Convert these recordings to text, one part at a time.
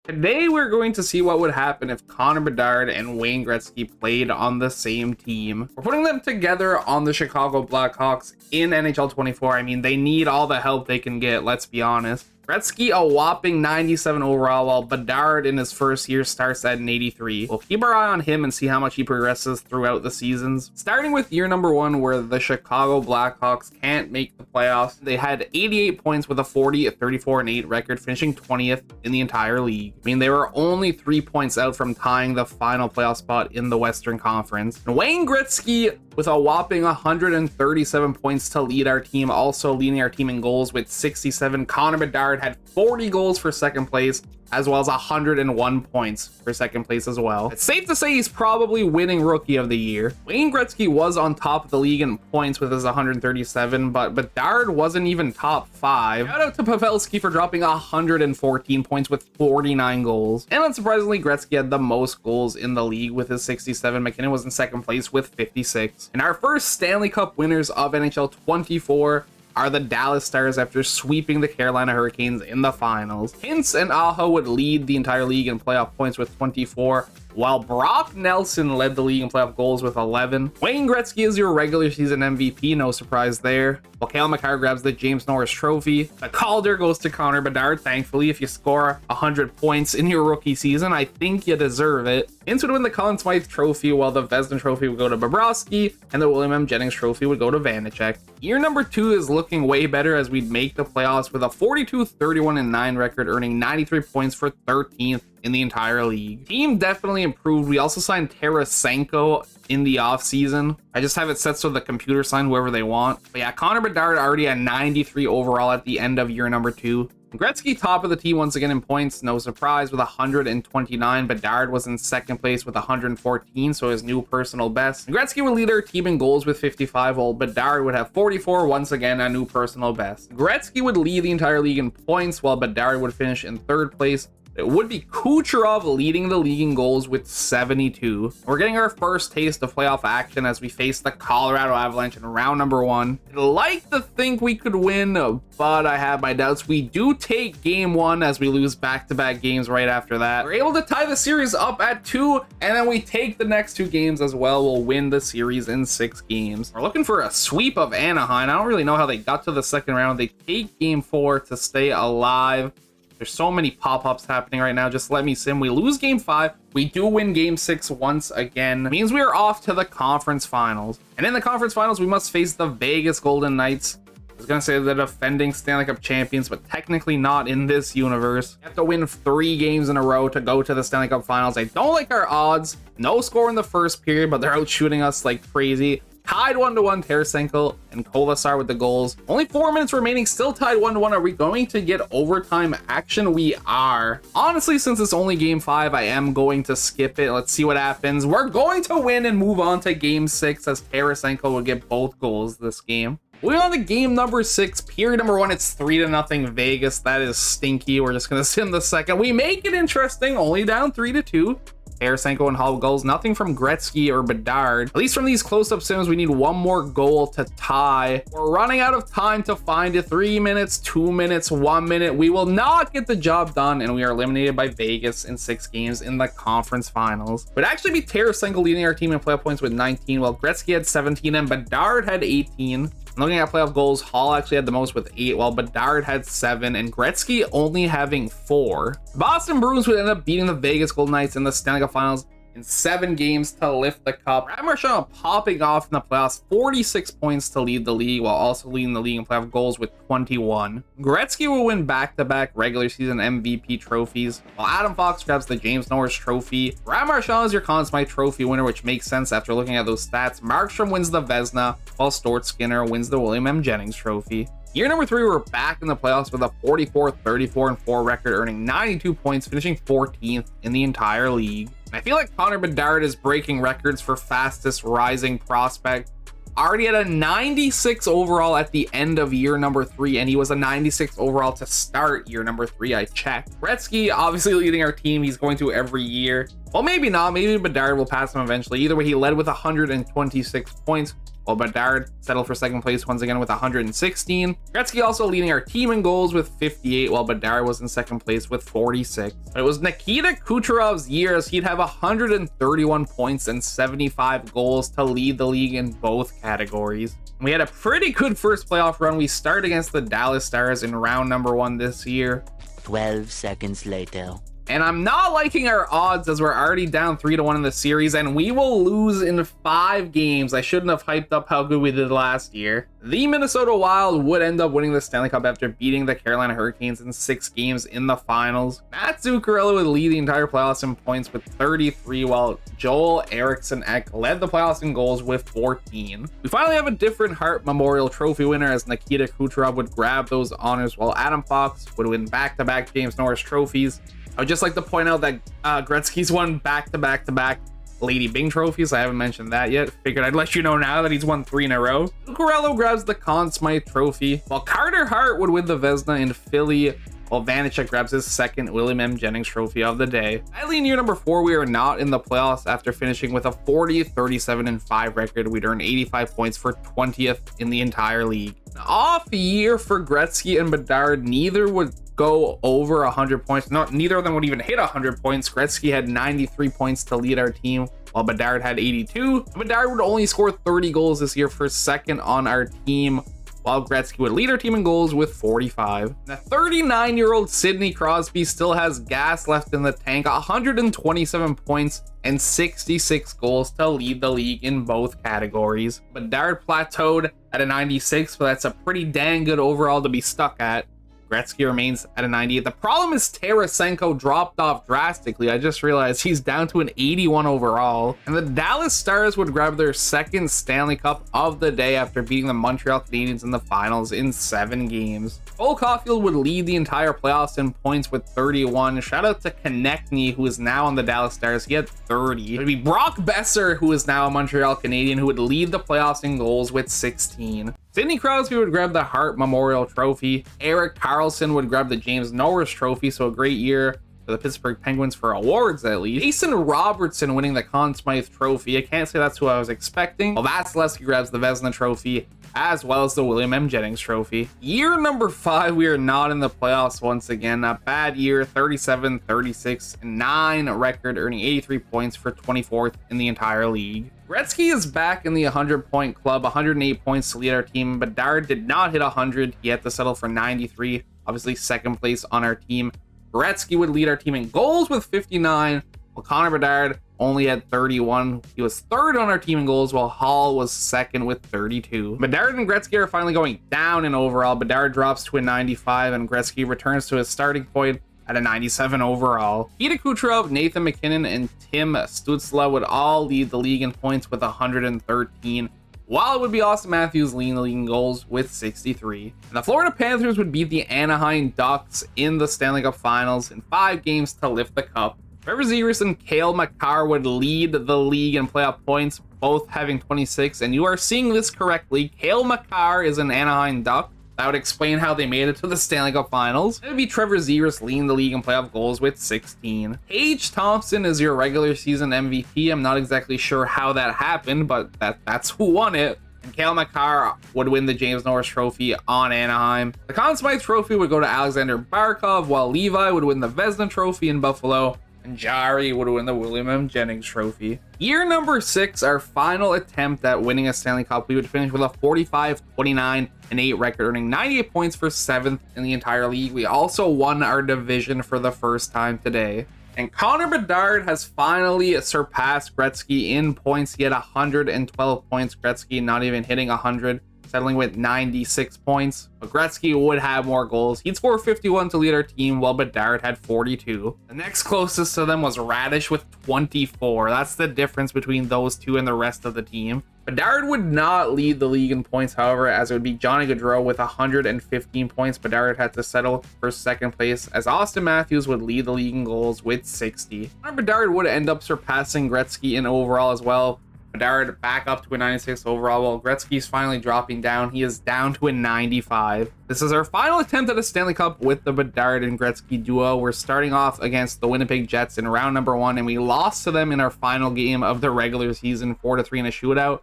Today, we're going to see what would happen if Connor Bedard and Wayne Gretzky played on the same team. We're putting them together on the Chicago Blackhawks in NHL 24. I mean, they need all the help they can get, let's be honest. Gretzky a whopping 97 overall, while Bedard in his first year starts at an 83. We'll keep our eye on him and see how much he progresses throughout the seasons. Starting with year number 1, where the Chicago Blackhawks can't make the playoffs. They had 88 points with a 40, 34, and 8 record, finishing 20th in the entire league. I mean, they were only 3 points out from tying the final playoff spot in the Western Conference. And Wayne Gretzky with a whopping 137 points to lead our team, also leading our team in goals with 67. Connor Bedard had 40 goals for second place, as well as 101 points for second place as well. It's safe to say he's probably winning Rookie of the Year. Wayne Gretzky was on top of the league in points with his 137, but Bedard wasn't even top 5. Shout out to Pavelski for dropping 114 points with 49 goals. And unsurprisingly, Gretzky had the most goals in the league with his 67. McKinnon was in second place with 56. And our first Stanley Cup winners of NHL 24 are the Dallas Stars after sweeping the Carolina Hurricanes in the finals. Hintz and Aho would lead the entire league in playoff points with 24, while Brock Nelson led the league in playoff goals with 11. Wayne Gretzky is your regular season MVP, no surprise there. While Cale Makar grabs the James Norris Trophy. The Calder goes to Connor Bedard. Thankfully, if you score 100 points in your rookie season, I think you deserve it. Hintz would win the Conn Smythe Trophy, while the Vezina Trophy would go to Bobrovsky, and the William M. Jennings Trophy would go to Vanacek. Year number 2 is looking way better as we'd make the playoffs with a 42, 31, and 9 record, earning 93 points for 13th in the entire league. Team definitely improved. We also signed Tarasenko in the offseason. I just have it set so the computer sign whoever they want. But yeah, Connor Bedard already at 93 overall at the end of year number 2. Gretzky top of the team once again in points, no surprise, with 129. Bedard was in second place with 114, so his new personal best. Gretzky would lead our team in goals with 55, while Bedard would have 44, once again a new personal best. Gretzky would lead the entire league in points, while Bedard would finish in third place. It would be Kucherov leading the league in goals with 72. We're getting our first taste of playoff action as we face the Colorado Avalanche in round number 1. I'd like to think we could win, but I have my doubts. We do take game 1 as we lose back-to-back games right after that. We're able to tie the series up at 2, and then we take the next 2 games as well. We'll win the series in 6 games. We're looking for a sweep of Anaheim. I don't really know how they got to the second round. They take game 4 to stay alive. There's so many pop-ups happening right now. Just let me sim. We lose game 5. We do win game 6 once again. It means we are off to the conference finals. And in the conference finals, we must face the Vegas Golden Knights. I was going to say the defending Stanley Cup champions, but technically not in this universe. You have to win 3 games in a row to go to the Stanley Cup finals. I don't like our odds. No score in the first period, but they're out shooting us like crazy. Tied 1-1, Tarasenko and Kolasar with the goals. Only 4 minutes remaining, still tied 1-1. Are we going to get overtime action? We are. Honestly, since it's only game 5, I am going to skip it. Let's see what happens. We're going to win and move on to game 6 as Tarasenko will get both goals this game. We're on to game number 6, period number 1. It's 3-0 Vegas. That is stinky. We're just going to sim the second. We make it interesting, only down 3-2. Tarasenko and Hall goals. Nothing from Gretzky or Bedard. At least from these close-up sims, we need 1 more goal to tie. We're running out of time to find it. 3 minutes, 2 minutes, 1 minute. We will not get the job done, and we are eliminated by Vegas in 6 games in the conference finals. It would actually be Tarasenko leading our team in playoff points with 19, while Gretzky had 17 and Bedard had 18. Looking at playoff goals, Hall actually had the most with 8, while Bedard had 7, and Gretzky only having 4. Boston Bruins would end up beating the Vegas Golden Knights in the Stanley Cup Finals in 7 games to lift the cup. Brad Marchand popping off in the playoffs, 46 points to lead the league, while also leading the league in playoff goals with 21. Gretzky will win back-to-back regular season MVP trophies, while Adam Fox grabs the James Norris Trophy. Brad Marchand is your Conn Smythe Trophy winner, which makes sense after looking at those stats. Markstrom wins the Vezina, while Stuart Skinner wins the William M. Jennings Trophy. Year number 3, we're back in the playoffs with a 44, 34, and 4 record, earning 92 points, finishing 14th in the entire league. And I feel like Connor Bedard is breaking records for fastest rising prospect. Already at a 96 overall at the end of year number 3, and he was a 96 overall to start year number 3. I checked. Gretzky obviously leading our team. He's going to every year. Well, maybe not. Maybe Bedard will pass him eventually. Either way, he led with 126 points. while Bedard settled for second place once again with 116. Gretzky also leading our team in goals with 58, while Bedard was in second place with 46. But it was Nikita Kucherov's year as he'd have 131 points and 75 goals to lead the league in both categories. We had a pretty good first playoff run. We started against the Dallas Stars in round number 1 this year. 12 seconds later. And I'm not liking our odds as we're already down 3-1 in the series, and we will lose in 5 games. I shouldn't have hyped up how good we did last year. The Minnesota Wild would end up winning the Stanley Cup after beating the Carolina Hurricanes in 6 games in the finals. Matt Zuccarello would lead the entire playoffs in points with 33, while Joel Eriksson Ek led the playoffs in goals with 14. We finally have a different Hart Memorial Trophy winner as Nikita Kucherov would grab those honors, while Adam Fox would win back-to-back James Norris trophies. I would just like to point out that Gretzky's won back-to-back-to-back Lady Byng trophies. I haven't mentioned that yet. Figured I'd let you know now that he's won 3 in a row. Zuccarello grabs the Conn Smythe trophy, while Carter Hart would win the Vezina in Philly, while Vanecek grabs his second William M. Jennings trophy of the day. Sadly, in year number 4, we are not in the playoffs after finishing with a 40-37-5 record. We'd earn 85 points for 20th in the entire league. An off year for Gretzky and Bedard. Neither would go over 100 points. Neither of them would even hit 100 points. Gretzky had 93 points to lead our team, while Bedard had 82. Bedard would only score 30 goals this year for second on our team, while Gretzky would lead our team in goals with 45. The 39-year-old Sidney Crosby still has gas left in the tank, 127 points and 66 goals to lead the league in both categories. Bedard plateaued at a 96, but that's a pretty dang good overall to be stuck at. Gretzky remains at a 98. The problem is Tarasenko dropped off drastically. I just realized he's down to an 81 overall. And the Dallas Stars would grab their second Stanley Cup of the day after beating the Montreal Canadiens in the finals in 7 games. Cole Caulfield would lead the entire playoffs in points with 31. Shout out to Konechny, who is now on the Dallas Stars. He had 30. It would be Brock Besser, who is now a Montreal Canadian, who would lead the playoffs in goals with 16. Sidney Crosby would grab the Hart Memorial Trophy. Erik Karlsson would grab the James Norris Trophy, so a great year for the Pittsburgh Penguins for awards at least. Jason Robertson winning the Conn Smythe Trophy. I can't say that's who I was expecting. Well, Vasilevsky grabs the Vezina Trophy, as well as the William M. Jennings Trophy. Year number 5, we are not in the playoffs once again. A bad year, 37-36-9 record, earning 83 points for 24th in the entire league. Gretzky is back in the 100-point club, 108 points to lead our team. Bedard did not hit 100. He had to settle for 93, obviously second place on our team. Gretzky would lead our team in goals with 59, while Connor Bedard only had 31. He was third on our team in goals, while Hall was second with 32. Bedard and Gretzky are finally going down in overall. Bedard drops to a 95, and Gretzky returns to his starting point at a 97 overall. Nikita Kucherov, Nathan MacKinnon, and Tim Stützle would all lead the league in points with 113, while it would be Austin Matthews leading the league in goals with 63. And the Florida Panthers would beat the Anaheim Ducks in the Stanley Cup Finals in 5 games to lift the cup. Trevor Zegras and Cale Makar would lead the league in playoff points, both having 26, and you are seeing this correctly. Cale Makar is an Anaheim Duck. That would explain how they made it to the Stanley Cup Finals. It would be Trevor Zegras leading the league in playoff goals with 16. Tage Thompson is your regular season MVP. I'm not exactly sure how that happened, but that's who won it. And Cale Makar would win the James Norris Trophy on Anaheim. The Conn Smythe Trophy would go to Alexander Barkov, while Levi would win the Vezina Trophy in Buffalo, and Jari would win the William M. Jennings Trophy. Year number 6, our final attempt at winning a Stanley Cup, we would finish with a 45-29-8 record, earning 98 points for 7th in the entire league. We also won our division for the first time today. And Connor Bedard has finally surpassed Gretzky in points. He had 112 points. Gretzky not even hitting 100. Settling with 96 points. But Gretzky would have more goals. He'd score 51 to lead our team, while Bedard had 42. The next closest to them was Radish with 24. That's the difference between those two and the rest of the team. Bedard would not lead the league in points, however, as it would be Johnny Gaudreau with 115 points. Bedard had to settle for second place, as Austin Matthews would lead the league in goals with 60. Bedard would end up surpassing Gretzky in overall as well. Bedard back up to a 96 overall, while Gretzky's finally dropping down. He is down to a 95. This is our final attempt at a Stanley Cup with the Bedard and Gretzky duo. We're starting off against the Winnipeg Jets in round number 1, and we lost to them in our final game of the regular season, 4-3 in a shootout.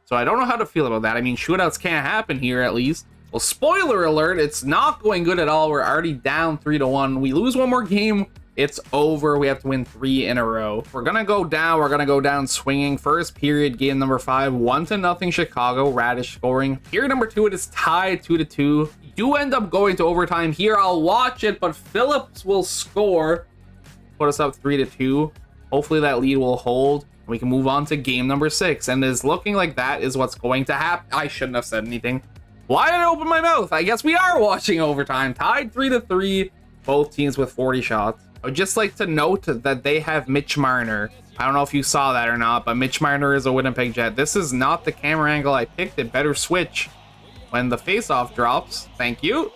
So I don't know how to feel about that. I mean, shootouts can't happen here at least. Well, spoiler alert, it's not going good at all. We're already down 3-1. We lose one more game, it's over. We have to win 3 in a row. We're gonna go down. We're gonna go down swinging. First period, game number 5, 1-0 Chicago. Radish scoring. Period number 2, it is tied 2-2. We do end up going to overtime here. I'll watch it, but Phillips will score, put us up 3-2. Hopefully that lead will hold. We can move on to game number 6, and it's looking like that is what's going to happen. I shouldn't have said anything. Why did I open my mouth? I guess we are watching overtime. Tied 3-3. Both teams with 40 shots. I would just like to note that they have Mitch Marner. I don't know if you saw that or not, but Mitch Marner is a Winnipeg Jet. This is not the camera angle I picked. It better switch when the faceoff drops. Thank you.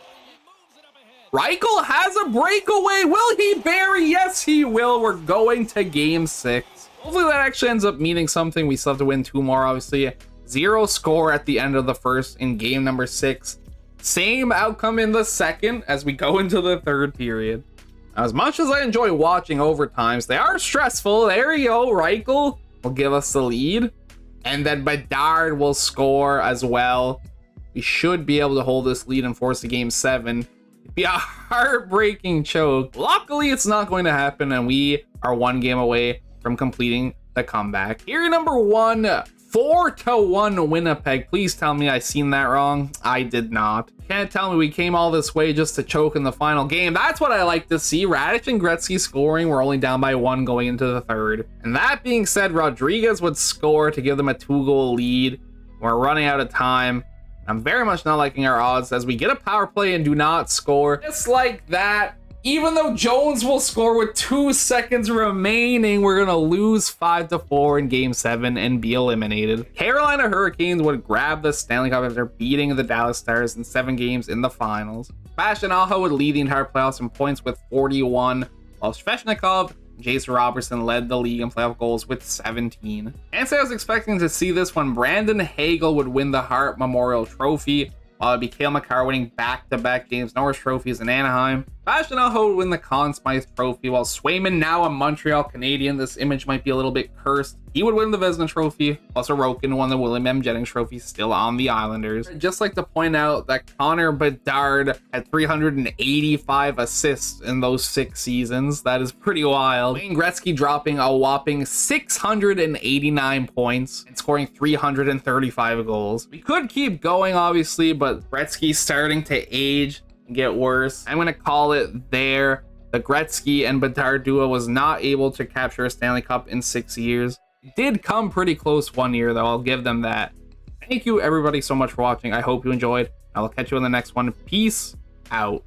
Reichel has a breakaway. Will he bury? Yes, he will. We're going to game 6. Hopefully that actually ends up meaning something. We still have to win 2 more, obviously. 0 score at the end of the first in game number 6. Same outcome in the second as we go into the third period. As much as I enjoy watching overtimes, they are stressful. There you go. Reichel will give us the lead. And then Bedard will score as well. We should be able to hold this lead and force a game 7. It'd be a heartbreaking choke. Luckily, it's not going to happen, and we are 1 game away from completing the comeback. Here, number 1, 4-1 Winnipeg. Please tell me I seen that wrong. I did not. Can't tell me we came all this way just to choke in the final game. That's what I like to see. Radish and Gretzky scoring. We're only down by 1 going into the third. And that being said, Rodriguez would score to give them a 2-goal lead. We're running out of time. I'm very much not liking our odds as we get a power play and do not score. Just like that. Even though Jones will score with 2 seconds remaining, we're going to lose 5-4 in game 7 and be eliminated. Carolina Hurricanes would grab the Stanley Cup after beating the Dallas Stars in 7 games in the finals. Sebastian Aho would lead the entire playoffs in points with 41, while Svechnikov and Jason Robertson led the league in playoff goals with 17. And so I was expecting to see this when Brandon Hagel would win the Hart Memorial Trophy, while it'd be Cale Makar winning back-to-back James Norris trophies in Anaheim. Sebastian Aho would win the Conn Smythe Trophy, while Swayman, now a Montreal Canadian, this image might be a little bit cursed, he would win the Vezina Trophy. Also, Sorokin won the William M. Jennings Trophy, still on the Islanders. I'd just like to point out that Connor Bedard had 385 assists in those 6 seasons. That is pretty wild. Wayne Gretzky dropping a whopping 689 points and scoring 335 goals. We could keep going, obviously, but Gretzky's starting to age and get worse. I'm going to call it there. The Gretzky and Bedard duo was not able to capture a Stanley Cup in 6 years. It did come pretty close 1 year, though. I'll give them that. Thank you, everybody, so much for watching. I hope you enjoyed. I'll catch you in the next one. Peace out.